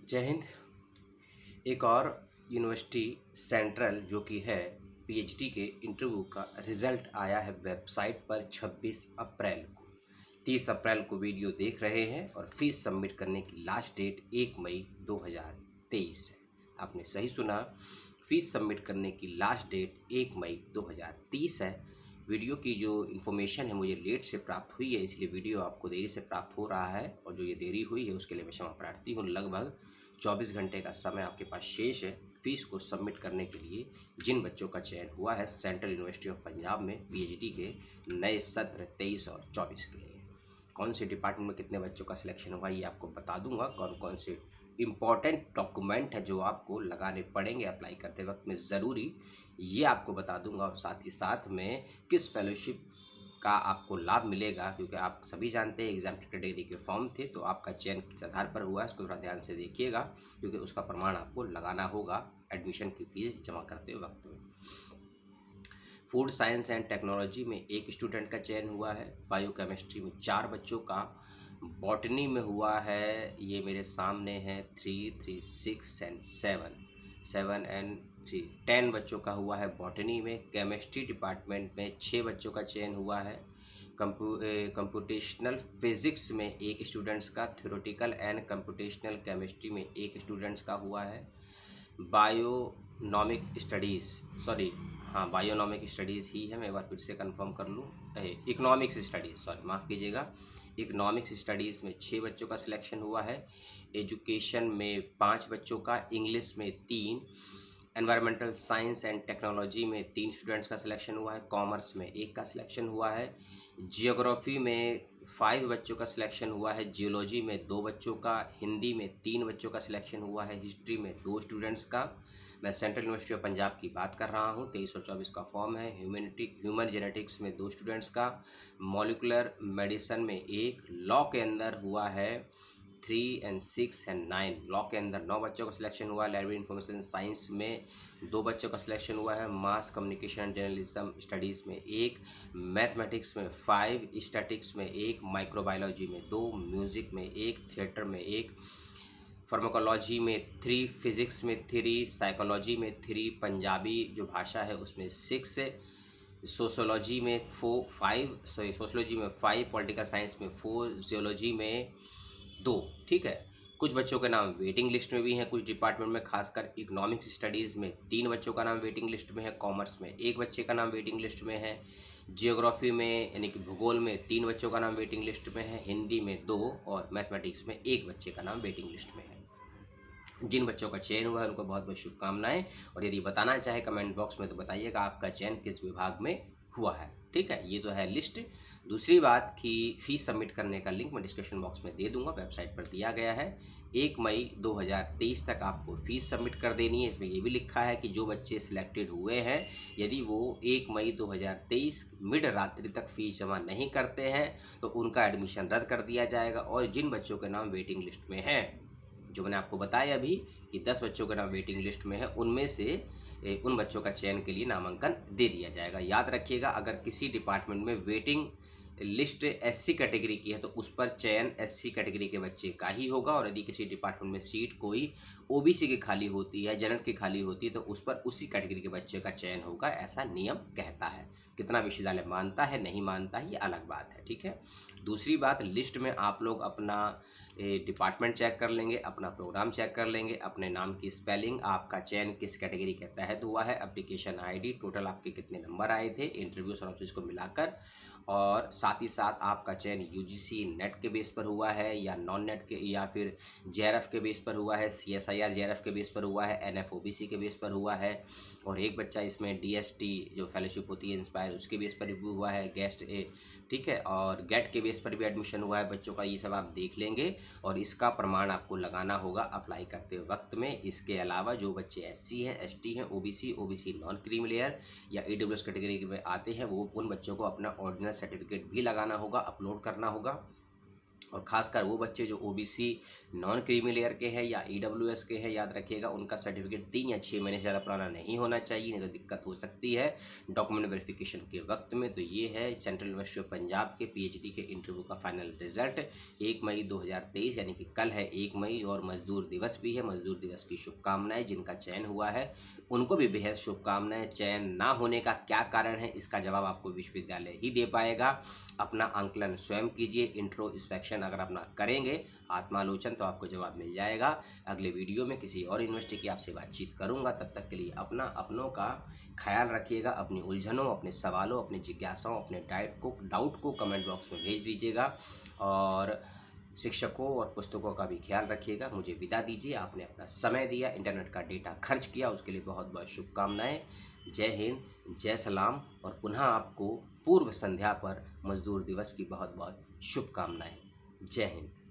जय हिंद। एक और यूनिवर्सिटी सेंट्रल जो कि है पीएचडी के इंटरव्यू का रिजल्ट आया है वेबसाइट पर 26 अप्रैल को। 30 अप्रैल को वीडियो देख रहे हैं और फीस सबमिट करने की लास्ट डेट 1 मई 2023 है। आपने सही सुना, फीस सबमिट करने की लास्ट डेट 1 मई 2030 है। वीडियो की जो इन्फॉर्मेशन है मुझे लेट से प्राप्त हुई है, इसलिए वीडियो आपको देरी से प्राप्त हो रहा है और जो ये देरी हुई है उसके लिए मैं क्षमा प्रार्थी हूँ। लगभग 24 घंटे का समय आपके पास शेष है फीस को सबमिट करने के लिए। जिन बच्चों का चयन हुआ है सेंट्रल यूनिवर्सिटी ऑफ पंजाब में पीएचडी के नए सत्र 23 और 24 के लिए, कौन से डिपार्टमेंट में कितने बच्चों का सिलेक्शन हुआ ये आपको बता दूंगा। कौन कौन से इम्पॉर्टेंट डॉक्यूमेंट है जो आपको लगाने पड़ेंगे अप्लाई करते वक्त में ज़रूरी, ये आपको बता दूंगा। और साथ ही साथ में किस फेलोशिप का आपको लाभ मिलेगा, क्योंकि आप सभी जानते हैं एग्जाम कैटेगरी के फॉर्म थे, तो आपका चयन किस आधार पर हुआ है इसको थोड़ा ध्यान से देखिएगा, क्योंकि उसका प्रमाण आपको लगाना होगा एडमिशन की फीस जमा करते वक्त में। फूड साइंस एंड टेक्नोलॉजी में एक स्टूडेंट का चयन हुआ है, बायोकेमिस्ट्री में 4 बच्चों का, बॉटनी में हुआ है, ये मेरे सामने है 3, 3, 6 एंड 7 एंड 3, 10 बच्चों का हुआ है बॉटनी में। केमिस्ट्री डिपार्टमेंट में 6 बच्चों का चयन हुआ है। कंप्यूटेशनल फिजिक्स में एक स्टूडेंट्स का, थ्योरेटिकल एंड कंप्यूटेशनल केमिस्ट्री में एक स्टूडेंट्स का हुआ है। बायोनॉमिक स्टडीज़, सॉरी हाँ बायोनॉमिक स्टडीज़ ही है, मैं एक बार फिर से कंफर्म कर लूँ, इकोनॉमिक्स स्टडीज़, सॉरी माफ़ कीजिएगा, इकोनॉमिक्स स्टडीज़ में 6 बच्चों का सिलेक्शन हुआ है। एजुकेशन में 5 बच्चों का, इंग्लिश में 3, एनवायरमेंटल साइंस एंड टेक्नोलॉजी में 3 स्टूडेंट्स का सिलेक्शन हुआ है, कॉमर्स में 1 का सिलेक्शन हुआ है, जियोग्राफी में 5 बच्चों का सिलेक्शन हुआ है, जियोलॉजी में 2 बच्चों का, हिंदी में 3 बच्चों का सिलेक्शन हुआ है, हिस्ट्री में 2 स्टूडेंट्स का। मैं सेंट्रल यूनिवर्सिटी ऑफ पंजाब की बात कर रहा हूँ, 23 और 24 का फॉर्म है। ह्यूमन जेनेटिक्स में 2 स्टूडेंट्स का, मॉलिकुलर मेडिसन में 1, लॉ के अंदर हुआ है 3 एंड 6 एंड 9, लॉ के अंदर 9 बच्चों का सिलेक्शन हुआ है। लाइब्रेरी इंफॉर्मेशन साइंस में 2 बच्चों का सिलेक्शन हुआ है, mass communication and journalism studies में 1, मैथमेटिक्स में 5, स्टैटिक्स में 1, माइक्रोबायोलॉजी में 2, म्यूज़िक में 1, थिएटर में 1, फार्माकोलॉजी में 3, फिज़िक्स में 3, साइकोलॉजी में 3, पंजाबी जो भाषा है उसमें 6, सोशोलॉजी में 5, पॉलिटिकल साइंस में 4, जियोलॉजी में 2। ठीक है, कुछ बच्चों के नाम वेटिंग लिस्ट में भी हैं, कुछ डिपार्टमेंट में, खासकर इकोनॉमिक्स स्टडीज़ में 3 बच्चों का नाम वेटिंग लिस्ट में है, कॉमर्स में 1 बच्चे का नाम वेटिंग लिस्ट में है, जियोग्राफी में यानी कि भूगोल में 3 बच्चों का नाम वेटिंग लिस्ट में है, हिंदी में 2 और मैथमेटिक्स में 1 बच्चे का नाम वेटिंग लिस्ट में है। जिन बच्चों का चयन हुआ है उनको बहुत बहुत शुभकामनाएं, और यदि बताना चाहे कमेंट बॉक्स में तो बताइएगा आपका चयन किस विभाग में हुआ है। ठीक है, ये तो है लिस्ट। दूसरी बात कि फीस सबमिट करने का लिंक मैं डिस्क्रिप्शन बॉक्स में दे दूंगा, वेबसाइट पर दिया गया है। 1 मई 2023 तक आपको फ़ीस सबमिट कर देनी है। इसमें ये भी लिखा है कि जो बच्चे सिलेक्टेड हुए हैं यदि वो 1 मई 2023 मिड रात्रि तक फ़ीस जमा नहीं करते हैं तो उनका एडमिशन रद्द कर दिया जाएगा। और जिन बच्चों के नाम वेटिंग लिस्ट में हैं, जो मैंने आपको बताया अभी कि 10 बच्चों के नाम वेटिंग लिस्ट में है, उनमें से उन बच्चों का चयन के लिए नामांकन दे दिया जाएगा। याद रखिएगा, अगर किसी डिपार्टमेंट में वेटिंग लिस्ट एससी कैटेगरी की है तो उस पर चयन एससी कैटेगरी के बच्चे का ही होगा, और यदि किसी डिपार्टमेंट में सीट कोई ओबीसी की खाली होती है, जनरल की खाली होती है, तो उस पर उसी कैटेगरी के बच्चे का चयन होगा, ऐसा नियम कहता है। कितना विश्वविद्यालय मानता है नहीं मानता है ये अलग बात है। ठीक है, दूसरी बात, लिस्ट में आप लोग अपना डिपार्टमेंट चेक कर लेंगे, अपना प्रोग्राम चेक कर लेंगे, अपने नाम की स्पेलिंग, आपका चयन किस कैटेगरी के तहत हुआ है, एप्लीकेशन आईडी, टोटल आपके कितने नंबर आए थे इंटरव्यू और ऑफिस को मिलाकर, और साथ ही साथ आपका चयन यूजीसी नेट के बेस पर हुआ है या नॉन नेट के, या फिर जेआरएफ के बेस पर हुआ है, सीएसआईआर जेआरएफ के बेस पर हुआ है, एनएफ ओबीसी के बेस पर हुआ है, और एक बच्चा इसमें डीएसटी जो फेलोशिप होती है इंस्पायर उसके बेस पर भी हुआ है, गेस्ट ठीक है, और गेट के बेस पर भी एडमिशन हुआ है बच्चों का। ये सब आप देख लेंगे और इसका प्रमाण आपको लगाना होगा अप्लाई करते वक्त में। इसके अलावा जो बच्चे एससी हैं, एसटी हैं, ओबीसी नॉन क्रीमी लेयर या ईडब्ल्यूएस कैटेगरी में आते हैं, वो उन बच्चों को अपना ऑरिजिनल सर्टिफिकेट भी लगाना होगा, अपलोड करना होगा। और ख़ासकर वो बच्चे जो ओबीसी नॉन क्रीमी लेयर के हैं या ईडब्ल्यूएस के हैं, याद रखिएगा उनका सर्टिफिकेट 3 या 6 महीने से ज़्यादा पुराना नहीं होना चाहिए, नहीं तो दिक्कत हो सकती है डॉक्यूमेंट वेरिफिकेशन के वक्त में। तो ये है सेंट्रल यूनिवर्सिटी ऑफ पंजाब के पीएचडी के इंटरव्यू का फाइनल रिजल्ट 1 मई 2023 यानी कि कल है 1 मई, और मजदूर दिवस भी है। मजदूर दिवस की शुभकामनाएं। जिनका चयन हुआ है उनको भी बेहद शुभकामनाएं। चयन ना होने का क्या कारण है, इसका जवाब आपको विश्वविद्यालय ही दे पाएगा। अपना आंकलन स्वयं कीजिए, इंट्रोस्पेक्शन अगर अपना करेंगे, आत्मालोचन, तो आपको जवाब मिल जाएगा। अगले वीडियो में किसी और यूनिवर्सिटी की आपसे बातचीत करूंगा। तब तक के लिए अपनों का ख्याल रखिएगा। अपनी उलझनों, अपने सवालों, अपनी जिज्ञासाओं, अपने डाउट को कमेंट बॉक्स में भेज दीजिएगा, और शिक्षकों और पुस्तकों का भी ख्याल रखिएगा। मुझे विदा दीजिए। आपने अपना समय दिया, इंटरनेट का डेटा खर्च किया, उसके लिए बहुत बहुत शुभकामनाएं। जय हिंद, जय सलाम, और पुनः आपको पूर्व संध्या पर मजदूर दिवस की बहुत बहुत शुभकामनाएं। जय हिंद।